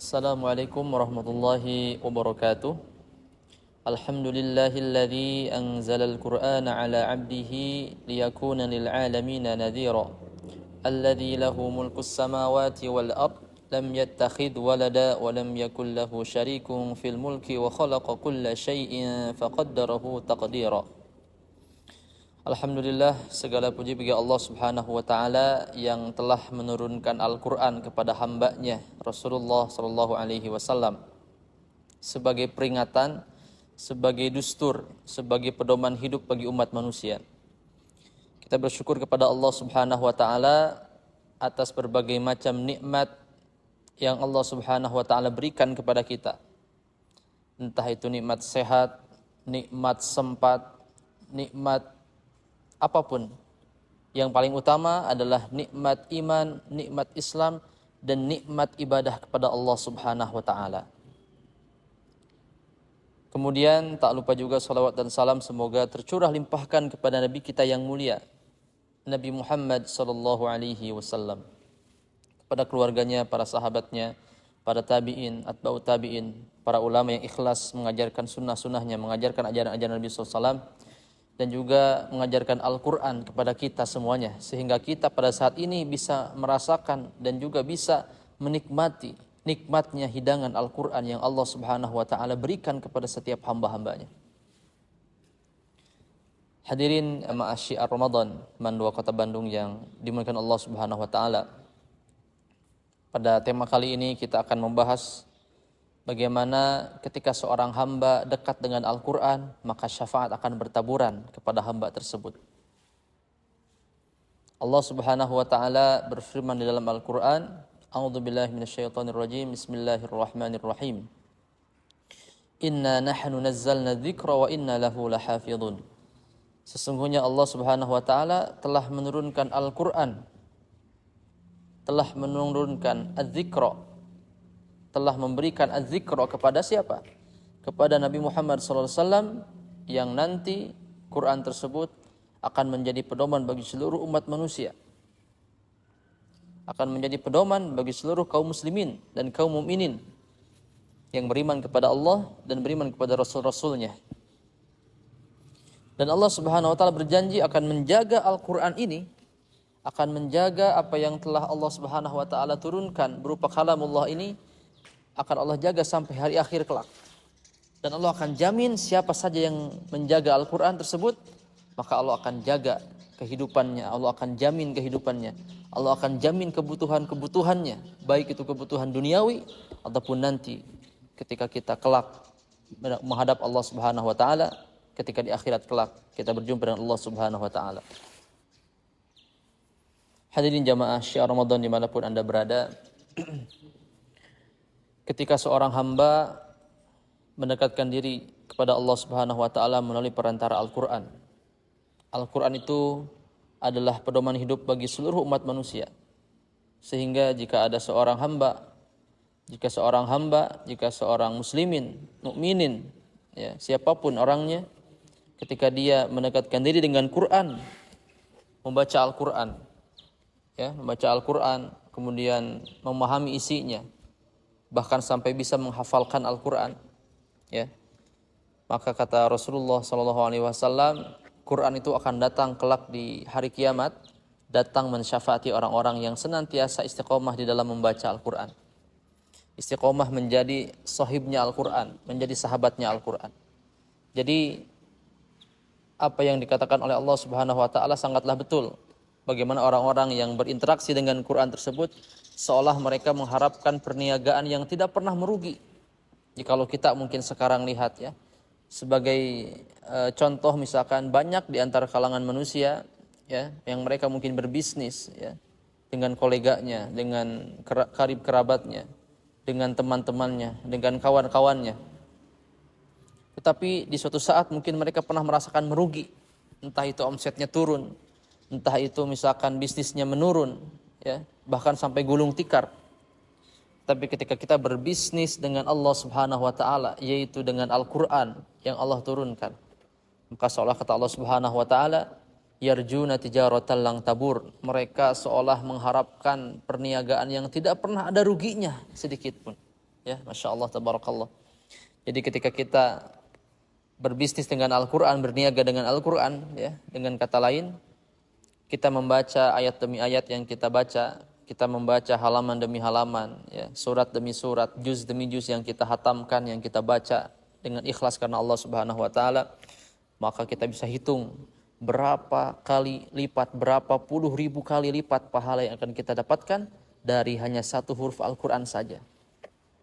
Assalamualaikum warahmatullahi wabarakatuh. Alhamdulillahilladzi anzalal Qur'ana ala 'abdihi liyakuna lil 'alamina nadhira. Alladzi lahu mulkus samawati wal ard lam yattakhidh walada wa lam yakul lahu syarikun fil mulki wa khalaqa kulla syai'in faqaddarahu taqdira. Alhamdulillah, segala puji bagi Allah Subhanahu wa taala yang telah menurunkan Al-Qur'an kepada hamba-Nya Rasulullah sallallahu alaihi wasallam sebagai peringatan, sebagai dustur, sebagai pedoman hidup bagi umat manusia. Kita bersyukur kepada Allah Subhanahu wa taala atas berbagai macam nikmat yang Allah Subhanahu wa taala berikan kepada kita. Entah itu nikmat sehat, nikmat sempat, nikmat apapun. Yang paling utama adalah nikmat iman, nikmat Islam, dan nikmat ibadah kepada Allah Subhanahu wa taala. Kemudian tak lupa juga salawat dan salam semoga tercurah limpahkan kepada Nabi kita yang mulia, Nabi Muhammad sallallahu alaihi wasallam, kepada keluarganya, para sahabatnya, para tabi'in, atba'ut tabi'in, para ulama yang ikhlas mengajarkan sunnah-sunnahnya, mengajarkan ajaran-ajaran Nabi sallallahu alaihi wasallam, dan juga mengajarkan Al-Quran kepada kita semuanya, sehingga kita pada saat ini bisa merasakan dan juga bisa menikmati nikmatnya hidangan Al-Quran yang Allah Subhanahu wa ta'ala berikan kepada setiap hamba-hambanya. Hadirin ma'asyiar Ramadan Mandua Kota Bandung yang dimuliakan Allah Subhanahu wa ta'ala, pada tema kali ini kita akan membahas bagaimana ketika seorang hamba dekat dengan Al-Quran, maka syafaat akan bertaburan kepada hamba tersebut. Allah Subhanahu wa ta'ala berfirman di dalam Al-Quran, A'udzubillahi minasyaitonirrajim, Bismillahirrahmanirrahim. Inna nahnu nazzalna dzikra wa inna lahu lahafidhun. Sesungguhnya Allah Subhanahu wa ta'ala telah menurunkan Al-Quran, telah menurunkan az-dzikra, telah memberikan az-zikra kepada siapa? Kepada Nabi Muhammad SAW, yang nanti Quran tersebut akan menjadi pedoman bagi seluruh umat manusia, akan menjadi pedoman bagi seluruh kaum muslimin dan kaum mukminin yang beriman kepada Allah dan beriman kepada Rasul-Rasulnya. Dan Allah Subhanahu wa ta'ala berjanji akan menjaga Al-Quran ini, akan menjaga apa yang telah Allah Subhanahu wa ta'ala turunkan berupa kalamullah ini, akan Allah jaga sampai hari akhir kelak. Dan Allah akan jamin siapa saja yang menjaga Al-Quran tersebut, maka Allah akan jaga kehidupannya, Allah akan jamin kehidupannya, Allah akan jamin kebutuhan-kebutuhannya, baik itu kebutuhan duniawi ataupun nanti ketika kita kelak menghadap Allah Subhanahu wa ta'ala, ketika di akhirat kelak kita berjumpa dengan Allah Subhanahu wa ta'ala. Hadirin jamaah syiar Ramadan dimanapun Anda berada, ketika seorang hamba mendekatkan diri kepada Allah Subhanahu wa ta'ala melalui perantara Al-Quran. Al-Quran itu adalah pedoman hidup bagi seluruh umat manusia. Sehingga jika ada seorang hamba, jika seorang muslimin, mukminin, ya, siapapun orangnya, ketika dia mendekatkan diri dengan Quran, membaca Al-Quran, ya, membaca Al-Quran, kemudian memahami isinya, bahkan sampai bisa menghafalkan Al-Quran, ya, maka kata Rasulullah SAW, Quran itu akan datang kelak di hari kiamat, datang mensyafaati orang-orang yang senantiasa istiqomah di dalam membaca Al-Quran, istiqomah menjadi sahibnya Al-Quran, menjadi sahabatnya Al-Quran. Jadi apa yang dikatakan oleh Allah Subhanahu wa ta'ala sangatlah betul. Bagaimana orang-orang yang berinteraksi dengan Quran tersebut seolah mereka mengharapkan perniagaan yang tidak pernah merugi. Jikalau kita mungkin sekarang lihat, ya, sebagai contoh, misalkan banyak di antara kalangan manusia, ya, yang mereka mungkin berbisnis, ya, dengan koleganya, dengan karib kerabatnya, dengan teman-temannya, dengan kawan-kawannya. Tetapi di suatu saat mungkin mereka pernah merasakan merugi, entah itu omsetnya turun, entah itu misalkan bisnisnya menurun, ya, bahkan sampai gulung tikar. Tapi ketika kita berbisnis dengan Allah Subhanahu wa ta'ala, yaitu dengan Al-Quran yang Allah turunkan, maka seolah kata Allah Subhanahu wa ta'ala, yarjuna tijaratan lang tabur, mereka seolah mengharapkan perniagaan yang tidak pernah ada ruginya sedikit pun. Ya, Masya Allah, tabarakallah. Jadi ketika kita berbisnis dengan Al-Quran, berniaga dengan Al-Quran, ya, dengan kata lain, kita membaca ayat demi ayat yang kita baca, kita membaca halaman demi halaman, ya, surat demi surat, juz demi juz yang kita hatamkan, yang kita baca dengan ikhlas karena Allah Subhanahu wa taala, maka kita bisa hitung berapa kali lipat, berapa puluh ribu kali lipat pahala yang akan kita dapatkan dari hanya satu huruf Al-Quran saja.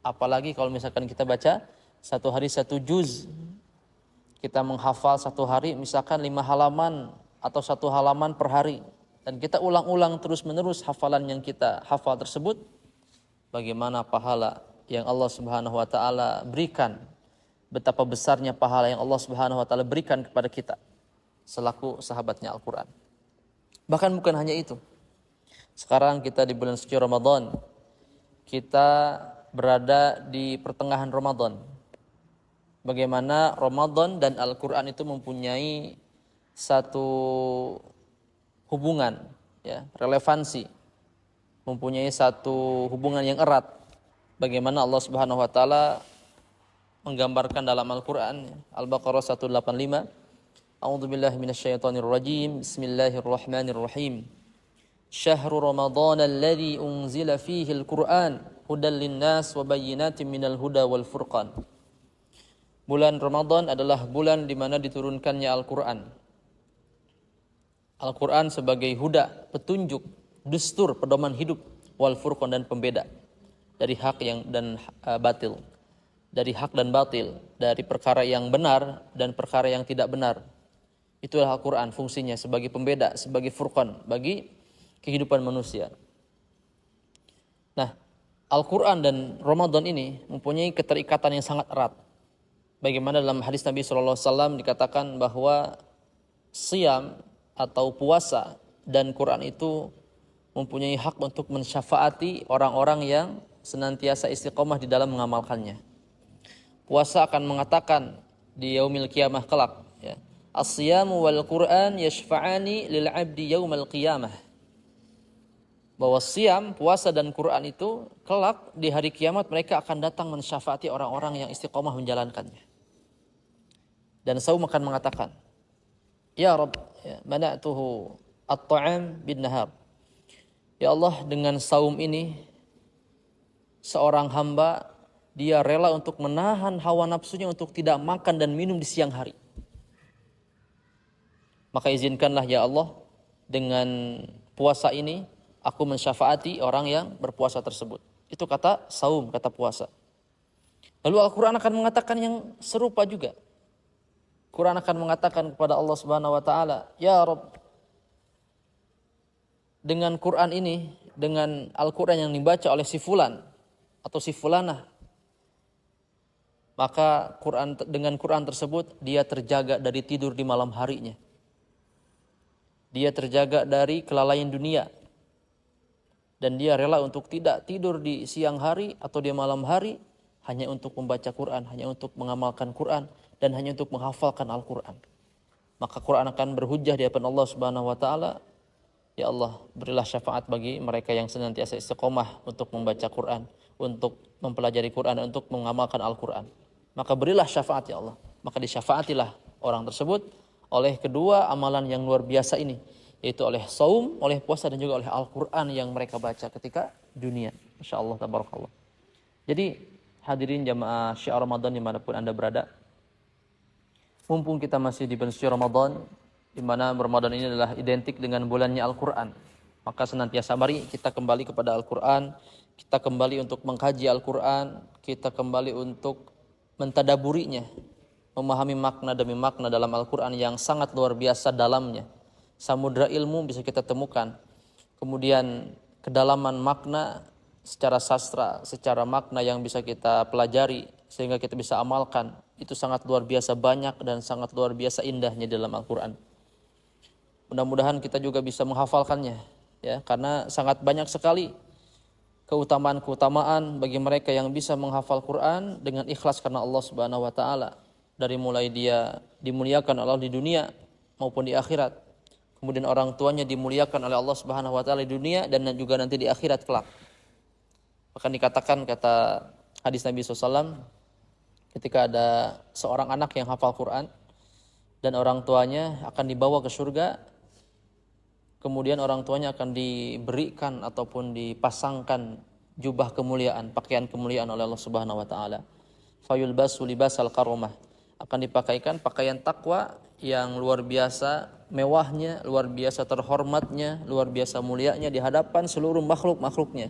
Apalagi kalau misalkan kita baca satu hari satu juz, kita menghafal satu hari misalkan 5 halaman atau 1 halaman per hari, dan kita ulang-ulang terus-menerus hafalan yang kita hafal tersebut, bagaimana pahala yang Allah Subhanahu wa taala berikan, betapa besarnya pahala yang Allah Subhanahu wa taala berikan kepada kita selaku sahabatnya Al-Quran. Bahkan bukan hanya itu. Sekarang kita di bulan suci Ramadan, kita berada di pertengahan Ramadan. Bagaimana Ramadan dan Al-Quran itu mempunyai satu hubungan, ya, relevansi, mempunyai satu hubungan yang erat. Bagaimana Allah Subhanahu wa taala menggambarkan dalam Al-Quran, Al-Baqarah 185, A'udzubillahi minasyaitonirrajim, Bismillahirrahmanirrahim. Syahrul Ramadan alladzi unzila fihi al-Qur'an hudal linnas wa bayyinatin minal huda wal furqan. Bulan Ramadan adalah bulan di mana diturunkannya Al-Quran. Al-Quran sebagai huda, petunjuk, dustur, pedoman hidup, wal furqan, dan pembeda dari hak dan batil, dari hak dan batil, dari perkara yang benar dan perkara yang tidak benar. Itulah Al-Quran fungsinya sebagai pembeda, sebagai furqan bagi kehidupan manusia. Nah, Al-Quran dan Ramadan ini mempunyai keterikatan yang sangat erat. Bagaimana dalam hadis Nabi SAW dikatakan bahwa siam atau puasa dan Quran itu mempunyai hak untuk mensyafaati orang-orang yang senantiasa istiqomah di dalam mengamalkannya. Puasa akan mengatakan di yaumil qiyamah kelak, ya, as-siyamu wal Quran yashfa'ani lil 'abdi yaumal qiyamah. Bahwa siam, puasa dan Quran itu kelak di hari kiamat mereka akan datang mensyafaati orang-orang yang istiqomah menjalankannya. Dan saum akan mengatakan, Ya Rabb, ya, mana'tuhu at-ta'am bin nahar. Ya Allah, dengan saum ini seorang hamba dia rela untuk menahan hawa nafsunya untuk tidak makan dan minum di siang hari. Maka izinkanlah ya Allah, dengan puasa ini aku mensyafaati orang yang berpuasa tersebut. Itu kata saum, kata puasa. Lalu Al-Quran akan mengatakan yang serupa juga. Quran akan mengatakan kepada Allah Subhanahu wa taala, Ya Rabb, dengan Quran ini, dengan Al-Quran yang dibaca oleh si fulan atau si fulanah, maka dengan Quran tersebut dia terjaga dari tidur di malam harinya. Dia terjaga dari kelalaian dunia. Dan dia rela untuk tidak tidur di siang hari atau di malam hari hanya untuk membaca Quran, hanya untuk mengamalkan Quran, dan hanya untuk menghafalkan Al-Quran. Maka Quran akan berhujjah di hadapan Allah Subhanahu wa taala, Ya Allah, berilah syafaat bagi mereka yang senantiasa istiqomah untuk membaca Quran, untuk mempelajari Quran, untuk mengamalkan Al-Quran. Maka berilah syafaat ya Allah. Maka disyafaatilah orang tersebut oleh kedua amalan yang luar biasa ini, yaitu oleh saum, oleh puasa, dan juga oleh Al-Quran yang mereka baca ketika dunia. Masya Allah, tabarakallah. Jadi hadirin jamaah Syiar Ramadan dimanapun Anda berada, mumpung kita masih di bulan suci Ramadan, di mana Ramadan ini adalah identik dengan bulannya Al-Quran, maka senantiasa mari kita kembali kepada Al-Quran, kita kembali untuk mengkaji Al-Quran, kita kembali untuk mentadaburinya, memahami makna demi makna dalam Al-Quran yang sangat luar biasa dalamnya. Samudra ilmu bisa kita temukan. Kemudian kedalaman makna secara sastra, secara makna yang bisa kita pelajari sehingga kita bisa amalkan, itu sangat luar biasa banyak dan sangat luar biasa indahnya dalam Al-Quran. Mudah-mudahan kita juga bisa menghafalkannya, ya, karena sangat banyak sekali keutamaan-keutamaan bagi mereka yang bisa menghafal Quran dengan ikhlas karena Allah Subhanahu wa taala. Dari mulai dia dimuliakan Allah di dunia maupun di akhirat. Kemudian orang tuanya dimuliakan oleh Allah Subhanahu wa taala di dunia dan juga nanti di akhirat kelak. Bahkan dikatakan, kata hadis Nabi SAW ketika ada seorang anak yang hafal Quran dan orang tuanya akan dibawa ke surga, kemudian orang tuanya akan diberikan ataupun dipasangkan jubah kemuliaan, pakaian kemuliaan oleh Allah Subhanahu wa taala. Fayulbasu libasal karomah, akan dipakaikan pakaian takwa yang luar biasa mewahnya, luar biasa terhormatnya, luar biasa mulianya di hadapan seluruh makhluk-makhluknya,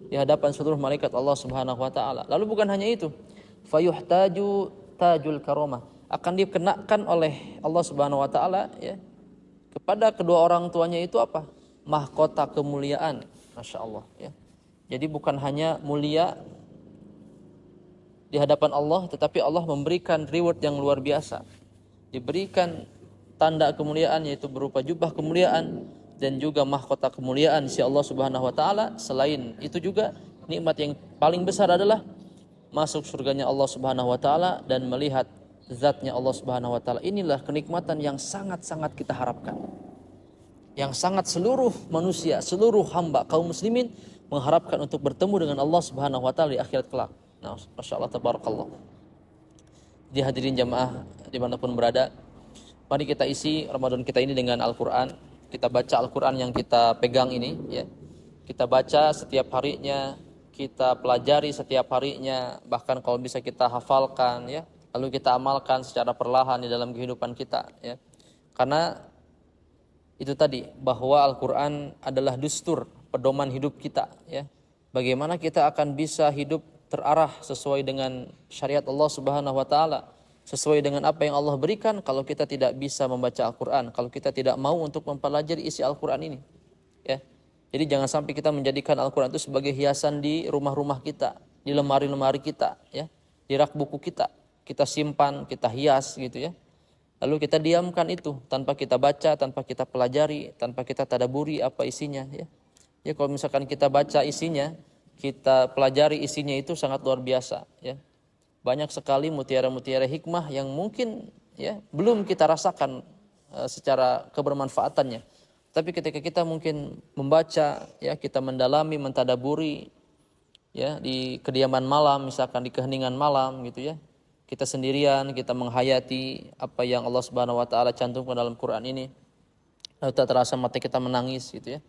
di hadapan seluruh malaikat Allah Subhanahu wa taala. Lalu bukan hanya itu, fayuhtaju tajul karomah, akan dikenakan oleh Allah Subhanahu wa taala ya kepada kedua orang tuanya itu apa? Mahkota kemuliaan. Masya Allah ya. Jadi bukan hanya mulia di hadapan Allah, tetapi Allah memberikan reward yang luar biasa. Diberikan tanda kemuliaan yaitu berupa jubah kemuliaan dan juga mahkota kemuliaan si Allah Subhanahu wa taala. Selain itu juga nikmat yang paling besar adalah masuk surganya Allah Subhanahu wa taala dan melihat zatnya Allah Subhanahu wa taala. Inilah kenikmatan yang sangat-sangat kita harapkan. Yang sangat seluruh manusia, seluruh hamba kaum muslimin mengharapkan untuk bertemu dengan Allah Subhanahu wa taala di akhirat kelak. Nah, masyaallah tabarakallah. Jadi hadirin jamaah dimanapun berada, mari kita isi Ramadan kita ini dengan Al-Qur'an. Kita baca Al-Qur'an yang kita pegang ini ya. Kita baca setiap harinya, kita pelajari setiap harinya, bahkan kalau bisa kita hafalkan ya. Lalu kita amalkan secara perlahan di dalam kehidupan kita ya. Karena itu tadi bahwa Al-Qur'an adalah dustur, pedoman hidup kita ya. Bagaimana kita akan bisa hidup terarah sesuai dengan syariat Allah Subhanahu wa taala, sesuai dengan apa yang Allah berikan kalau kita tidak bisa membaca Al-Qur'an, kalau kita tidak mau untuk mempelajari isi Al-Qur'an ini ya. Jadi jangan sampai kita menjadikan Al-Qur'an itu sebagai hiasan di rumah-rumah kita, di lemari-lemari kita ya, di rak buku kita. Kita simpan, kita hias gitu ya. Lalu kita diamkan itu tanpa kita baca, tanpa kita pelajari, tanpa kita tadaburi apa isinya ya. Ya kalau misalkan kita baca isinya, kita pelajari isinya itu sangat luar biasa ya. Banyak sekali mutiara-mutiara hikmah yang mungkin ya belum kita rasakan secara kebermanfaatannya. Tapi ketika kita mungkin membaca ya, kita mendalami, mentadaburi ya di kediaman malam, misalkan di keheningan malam gitu ya. Kita sendirian, kita menghayati apa yang Allah Subhanahu wa taala cantumkan dalam Quran ini. Lalu tak terasa mata kita menangis gitu ya.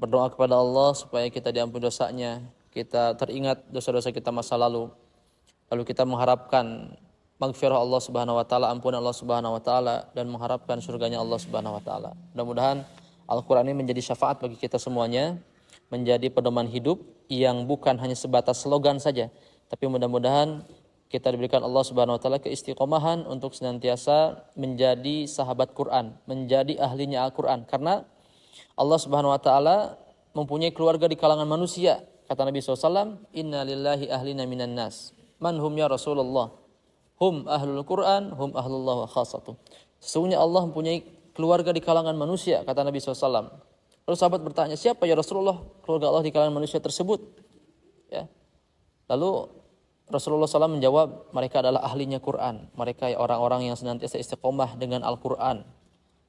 Berdoa kepada Allah supaya kita diampuni dosanya, kita teringat dosa-dosa kita masa lalu. Lalu kita mengharapkan maghfirah Allah Subhanahu wa taala, ampunan Allah Subhanahu wa taala dan mengharapkan surganya Allah Subhanahu wa taala. Mudah-mudahan Al-Qur'an ini menjadi syafaat bagi kita semuanya, menjadi pedoman hidup yang bukan hanya sebatas slogan saja, tapi mudah-mudahan kita diberikan Allah Subhanahu wa taala keistiqomahan untuk senantiasa menjadi sahabat Quran, menjadi ahlinya Al-Quran. Karena Allah Subhanahu wa taala mempunyai keluarga di kalangan manusia. Kata Nabi SAW, Inna lillahi ahlina minan nas. Man hum ya Rasulullah? Hum ahlul Quran, hum ahlullah wa khasatuh. Sesungguhnya Allah mempunyai keluarga di kalangan manusia, kata Nabi SAW. Lalu sahabat bertanya, siapa ya Rasulullah keluarga Allah di kalangan manusia tersebut? Ya. Lalu Rasulullah SAW menjawab, mereka adalah ahlinya Quran. Mereka orang-orang yang senantiasa istiqomah dengan Al-Quran.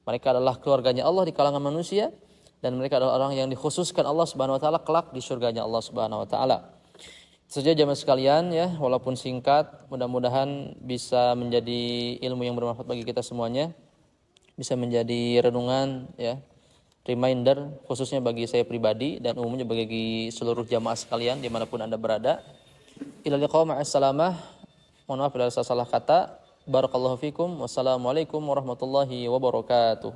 Mereka adalah keluarganya Allah di kalangan manusia. Dan mereka adalah orang yang dikhususkan Allah Subhanahu wa taala kelak di surganya Allah Subhanahu wa taala. Itu saja jamaah sekalian ya, walaupun singkat, mudah-mudahan bisa menjadi ilmu yang bermanfaat bagi kita semuanya. Bisa menjadi renungan ya, reminder khususnya bagi saya pribadi dan umumnya bagi seluruh jamaah sekalian dimanapun Anda berada. Ila liqa ma'assalamah. Mohon maaf bila salah kata. Barakallahu fikum. Wassalamualaikum warahmatullahi wabarakatuh.